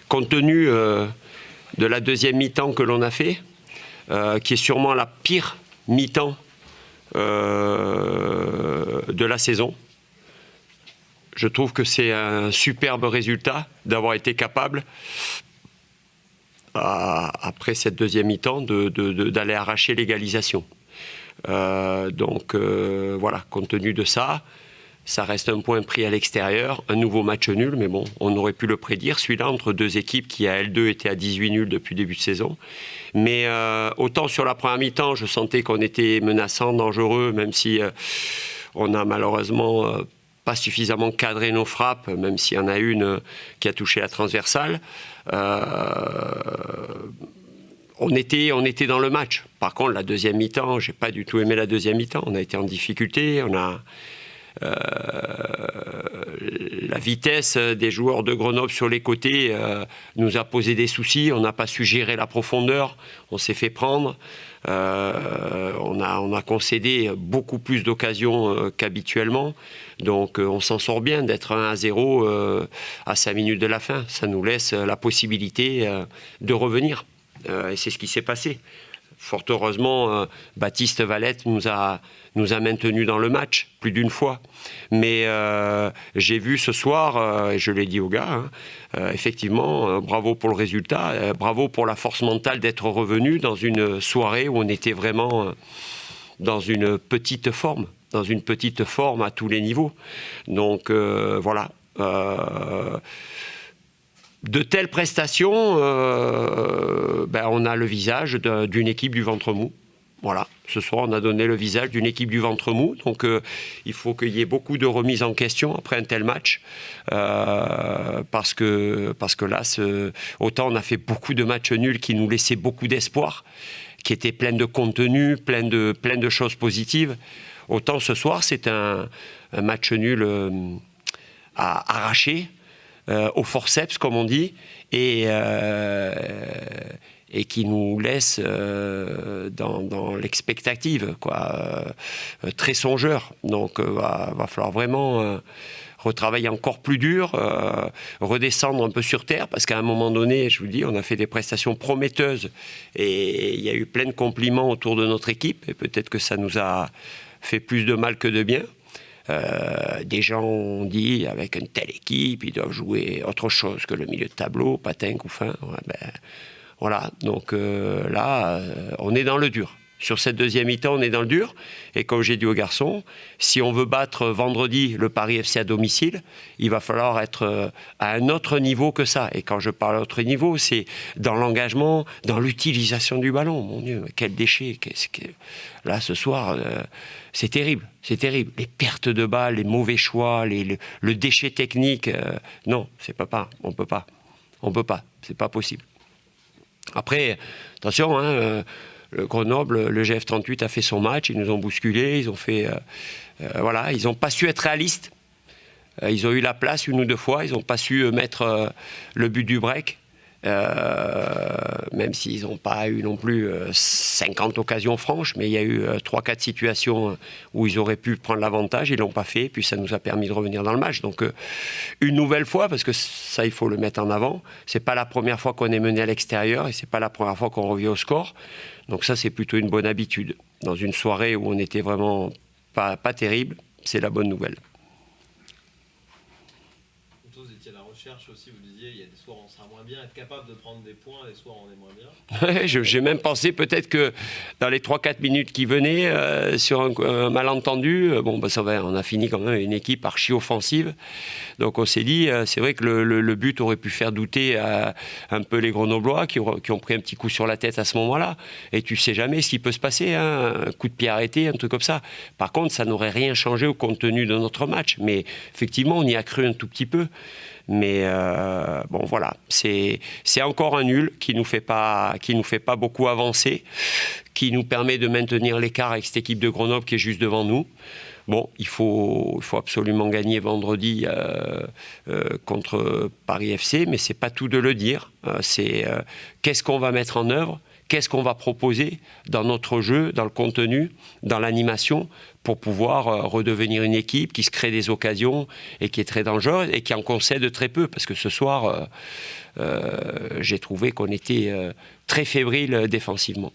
Compte tenu de la deuxième mi-temps que l'on a fait, qui est sûrement la pire mi-temps de la saison, je trouve que c'est un superbe résultat d'avoir été capable, après cette deuxième mi-temps, d'aller arracher l'égalisation. Voilà, compte tenu de ça, ça reste un point pris à l'extérieur, un nouveau match nul, mais bon, on aurait pu le prédire, celui-là, entre deux équipes qui, à L2, étaient à 18 nuls depuis le début de saison. Mais autant sur la première mi-temps, je sentais qu'on était menaçant, dangereux, même si on a malheureusement pas suffisamment cadré nos frappes, même s'il y en a une qui a touché la transversale. On était dans le match. Par contre, la deuxième mi-temps, j'ai pas du tout aimé la deuxième mi-temps. On a été en difficulté, la vitesse des joueurs de Grenoble sur les côtés nous a posé des soucis. On n'a pas su gérer la profondeur. On s'est fait prendre. On a concédé beaucoup plus d'occasions qu'habituellement. Donc on s'en sort bien d'être 1-0 à 5 minutes de la fin. Ça nous laisse la possibilité de revenir. Et c'est ce qui s'est passé. Fort heureusement, Baptiste Valette nous a maintenus dans le match plus d'une fois. Mais j'ai vu ce soir, et je l'ai dit aux gars, effectivement, bravo pour le résultat, bravo pour la force mentale d'être revenu dans une soirée où on était vraiment dans une petite forme à tous les niveaux. Donc voilà. De telles prestations, on a le visage d'une équipe du ventre mou. Voilà, ce soir on a donné le visage d'une équipe du ventre mou, donc il faut qu'il y ait beaucoup de remises en question après un tel match, parce que là, autant on a fait beaucoup de matchs nuls qui nous laissaient beaucoup d'espoir, qui étaient pleins de contenu, plein de choses positives, autant ce soir c'est un match nul à arracher, au forceps comme on dit, et qui nous laisse dans l'expectative, très songeur. Donc va falloir vraiment retravailler encore plus dur, redescendre un peu sur terre, parce qu'à un moment donné, je vous dis, on a fait des prestations prometteuses et il y a eu plein de compliments autour de notre équipe, et peut-être que ça nous a fait plus de mal que de bien. Des gens ont dit, avec une telle équipe, ils doivent jouer autre chose que le milieu de tableau, patin, coup fin. Voilà, donc là, on est dans le dur. Sur cette deuxième mi-temps, on est dans le dur. Et comme j'ai dit aux garçons, si on veut battre vendredi le Paris FC à domicile, il va falloir être à un autre niveau que ça. Et quand je parle à autre niveau, c'est dans l'engagement, dans l'utilisation du ballon. Mon Dieu, quel déchet. Là, ce soir, c'est terrible. C'est terrible. Les pertes de balles, les mauvais choix, le déchet technique. Non, on peut pas. C'est pas possible. Après, attention, le Grenoble, le GF38 a fait son match, ils nous ont bousculés, ils ont fait... ils n'ont pas su être réalistes. Ils ont eu la place une ou deux fois, ils n'ont pas su mettre le but du break, même s'ils n'ont pas eu non plus 50 occasions franches, mais il y a eu 3-4 situations où ils auraient pu prendre l'avantage, ils ne l'ont pas fait, puis ça nous a permis de revenir dans le match. Donc une nouvelle fois, parce que ça il faut le mettre en avant, c'est pas la première fois qu'on est mené à l'extérieur et c'est pas la première fois qu'on revient au score. Donc ça, c'est plutôt une bonne habitude. Dans une soirée où on était vraiment pas terrible, c'est la bonne nouvelle. Vous étiez à la recherche aussi, vous disiez, il y a des soirs où on sera moins bien, être capable de prendre des points, des soirs où on est moins bien. J'ai même pensé peut-être que dans les 3-4 minutes qui venaient, sur un malentendu, ça va, on a fini quand même une équipe archi-offensive. Donc on s'est dit, c'est vrai que le but aurait pu faire douter un peu les Grenoblois qui ont pris un petit coup sur la tête à ce moment-là. Et tu sais jamais ce qui peut se passer, un coup de pied arrêté, un truc comme ça. Par contre, ça n'aurait rien changé au contenu de notre match. Mais effectivement, on y a cru un tout petit peu. Mais voilà, c'est encore un nul qui nous fait pas beaucoup avancer, qui nous permet de maintenir l'écart avec cette équipe de Grenoble qui est juste devant nous. Bon, il faut absolument gagner vendredi contre Paris FC, mais c'est pas tout de le dire. C'est qu'est-ce qu'on va mettre en œuvre, qu'est-ce qu'on va proposer dans notre jeu, dans le contenu, dans l'animation, pour pouvoir redevenir une équipe qui se crée des occasions et qui est très dangereuse et qui en concède très peu. Parce que ce soir, j'ai trouvé qu'on était très fébrile défensivement.